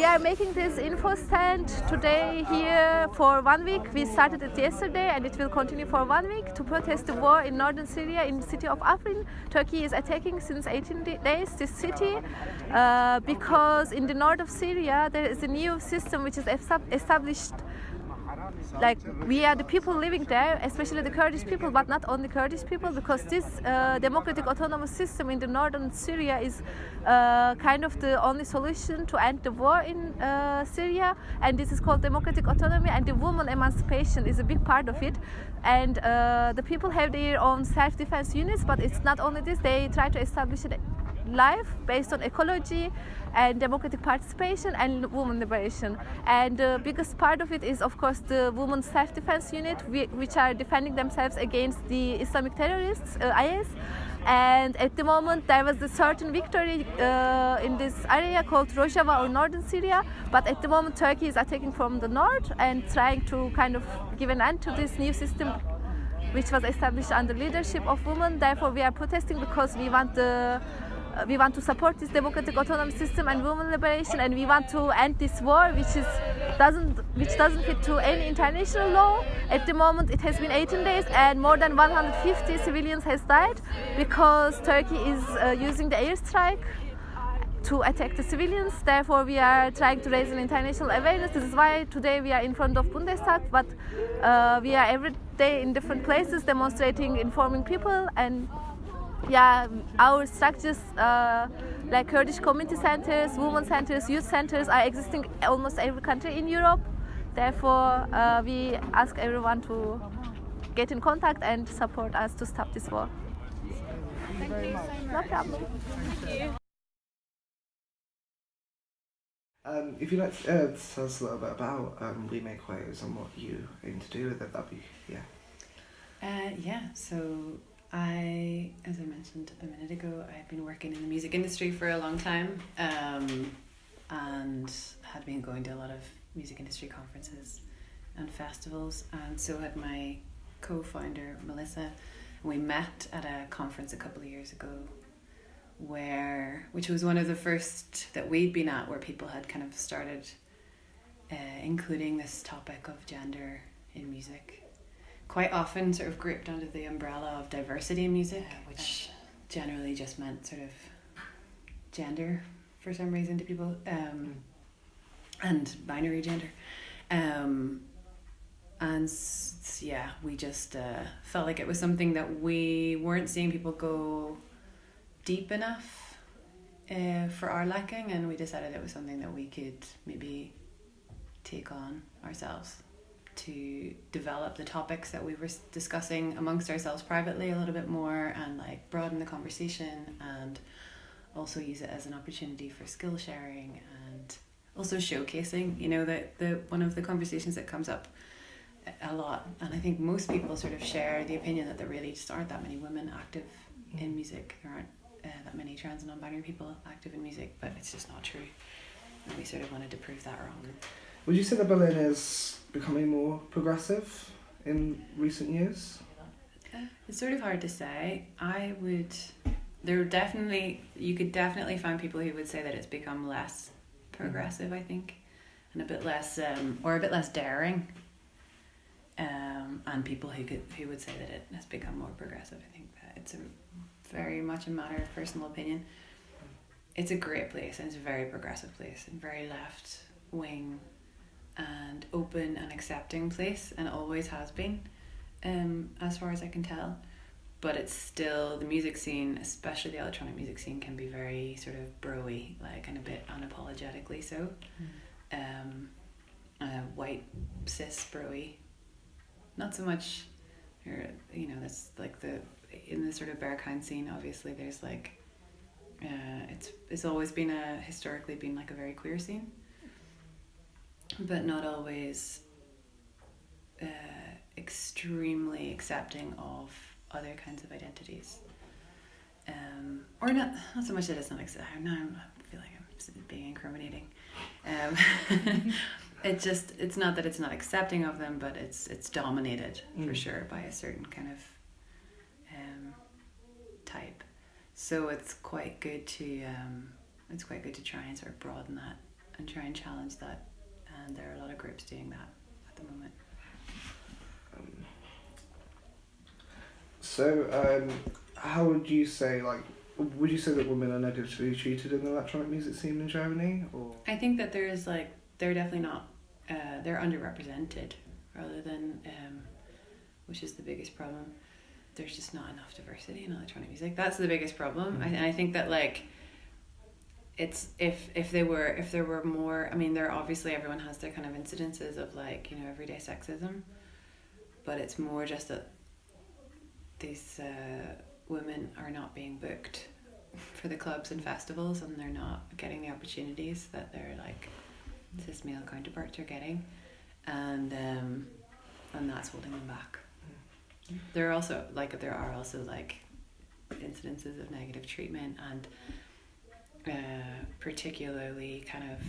are making this info stand today here for 1 week. We started it yesterday and it will continue for 1 week to protest the war in northern Syria in the city of Afrin. Turkey is attacking since 18 days this city because in the north of Syria there is a new system which is established. Like, we are the people living there, especially the Kurdish people, but not only Kurdish people, because this democratic autonomous system in the northern Syria is kind of the only solution to end the war in Syria, and this is called democratic autonomy, and the women emancipation is a big part of it. And the people have their own self-defense units, but it's not only this, they try to establish it life based on ecology and democratic participation and women liberation. And the biggest part of it is, of course, the women's self-defense unit, which are defending themselves against the Islamic terrorists, IS. And at the moment, there was a certain victory in this area called Rojava or northern Syria. But at the moment, Turkey is attacking from the north and trying to kind of give an end to this new system, which was established under leadership of women. Therefore, we are protesting because we want to support this democratic autonomous system and women liberation, and we want to end this war, which doesn't fit to any international law. At the moment, it has been 18 days, and more than 150 civilians has died because Turkey is using the airstrike to attack the civilians. Therefore, we are trying to raise an international awareness. This is why today we are in front of Bundestag, but we are every day in different places demonstrating, informing people. And yeah, our structures like Kurdish community centers, women centers, youth centers are existing almost every country in Europe. Therefore, we ask everyone to get in contact and support us to stop this war. Thank you so much. No problem. Thank you. If you'd like to tell us a little bit about We Make Waves and what you aim to do with it, that'd be, So as I mentioned a minute ago, I've been working in the music industry for a long time, and had been going to a lot of music industry conferences and festivals, and so had my co-founder Melissa. We met at a conference a couple of years ago which was one of the first that we'd been at, where people had kind of started including this topic of gender in music, quite often sort of grouped under the umbrella of diversity in music, which generally just meant sort of gender for some reason to people, and binary gender. We just felt like it was something that we weren't seeing people go deep enough for our liking, and we decided it was something that we could maybe take on ourselves to develop the topics that we were discussing amongst ourselves privately a little bit more, and like broaden the conversation, and also use it as an opportunity for skill sharing and also showcasing, the one of the conversations that comes up a lot, and I think most people sort of share the opinion that there really just aren't that many women active in music. There aren't that many trans and non-binary people active in music, but it's just not true, and we sort of wanted to prove that wrong. Would you say that Berlin is becoming more progressive in recent years? It's sort of hard to say. You could definitely find people who would say that it's become less progressive, I think, and a bit less daring, and people who would say that it has become more progressive. I think that it's very much a matter of personal opinion. It's a great place, and it's a very progressive place, and very left wing and open and accepting place, and always has been, as far as I can tell. But it's still, the music scene, especially the electronic music scene, can be very sort of bro-y, like, and a bit unapologetically so. White cis bro-y, not so much. That's like in the sort of Berghain scene, obviously there's like it's always been historically been like a very queer scene, but not always extremely accepting of other kinds of identities, or not so much that it's not accepting. Now I feel like I'm being incriminating. It's not that it's not accepting of them, but it's dominated for sure by a certain kind of type. So it's quite good to try and sort of broaden that and try and challenge that. And there are a lot of groups doing that at the moment. So, how would you say, like, would you say that women are negatively treated in the electronic music scene in Germany, or? I think that there is like, they're definitely not, they're underrepresented rather than, which is the biggest problem. There's just not enough diversity in electronic music. That's the biggest problem. And I think that like, it's if there were more, I mean, there obviously everyone has their kind of incidences of like, you know, everyday sexism, but it's more just that these women are not being booked for the clubs and festivals, and they're not getting the opportunities that their like cis male counterparts are getting, and that's holding them back. There are also like incidences of negative treatment and particularly kind of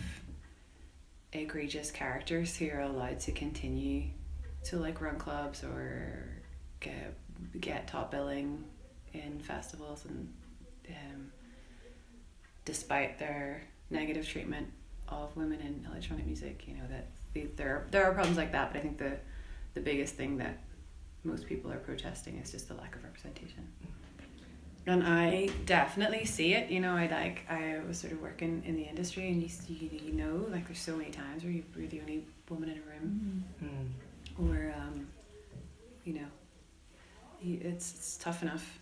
egregious characters who are allowed to continue to like run clubs or get top billing in festivals, and despite their negative treatment of women in electronic music, you know, that there are problems like that. But I think the biggest thing that most people are protesting is just the lack of representation. And I definitely see it, you know. I was sort of working in the industry, and you know, like there's so many times where you're the only woman in a room, or you know, it's tough enough,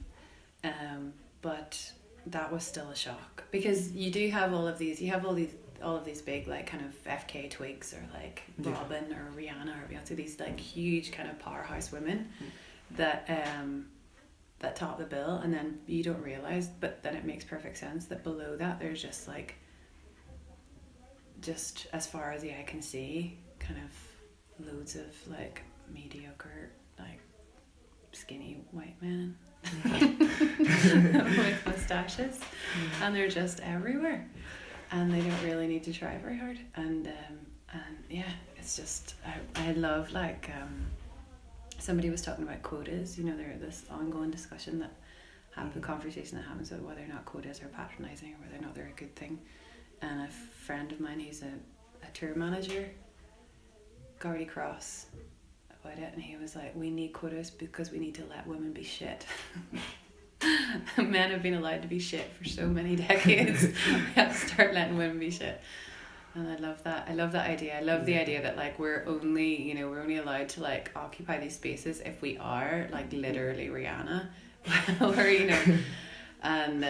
but that was still a shock, because you do have all of these big like kind of FK Twigs or like Robin or Rihanna or Beyonce, these like huge kind of powerhouse women that top the bill, and then you don't realize, but then it makes perfect sense that below that there's just as far as the eye can see, kind of loads of like mediocre, like skinny white men with mustaches, and they're just everywhere, and they don't really need to try very hard, and yeah, it's just I love like somebody was talking about quotas, you know, there's this ongoing discussion that the conversation that happens about whether or not quotas are patronising or whether or not they're a good thing. And a friend of mine who's a tour manager, Gardy Cross, about it, and he was like, we need quotas because we need to let women be shit. Men have been allowed to be shit for so many decades. We have to start letting women be shit. And I love that idea. I love the idea that like we're only allowed to like occupy these spaces if we are like literally Rihanna, or you know, and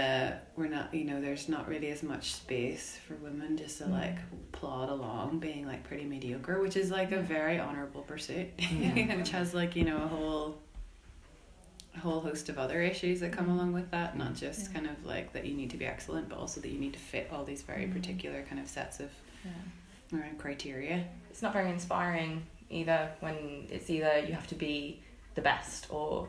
we're not, you know, there's not really as much space for women just to like plod along being like pretty mediocre, which is like a very honourable pursuit, which has like, you know, a whole host of other issues that come along with that, not just kind of like that you need to be excellent, but also that you need to fit all these very particular kind of sets of criteria. It's not very inspiring either, when it's either you have to be the best or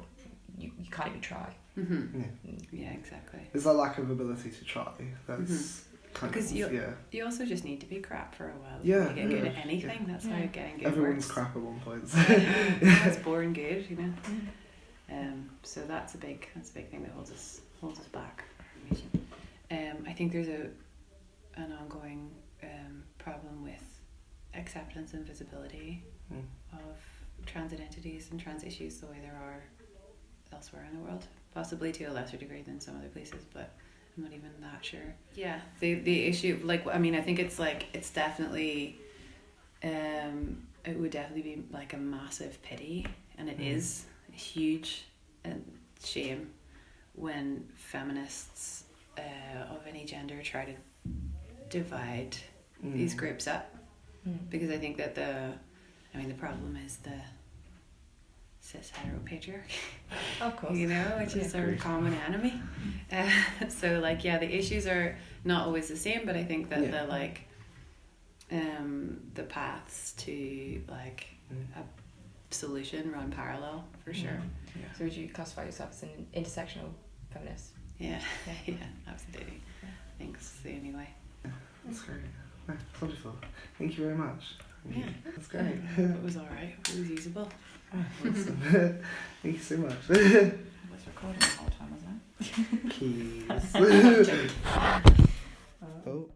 you can't even try. Yeah, exactly. There's a lack of ability to try. That's kind because of, you also just need to be crap for a while. Yeah, you get good at anything. That's how getting good everyone's works. crap at one point. It's born good, you know. So that's a big thing that holds us back. I think there's an ongoing problem with acceptance and visibility of trans identities and trans issues the way there are elsewhere in the world, possibly to a lesser degree than some other places, but I'm not even that sure. Yeah, the issue, like, I mean, I think it's like, it's definitely it would definitely be like a massive pity, and it is a huge shame when feminists of any gender try to divide these groups up, because I think that the problem is the cis hetero patriarchy, of course, you know, which is our common enemy. So like, yeah, the issues are not always the same, but I think that the like the paths to like a solution run parallel for sure. So would you classify yourself as an intersectional feminist? Yeah, absolutely. I think it's the only way. That's great. That's wonderful. Thank you very much. Yeah, that's great. It was alright. It was usable. Awesome. Thank you so much. It was recording the whole time, wasn't it? Keys. Oh.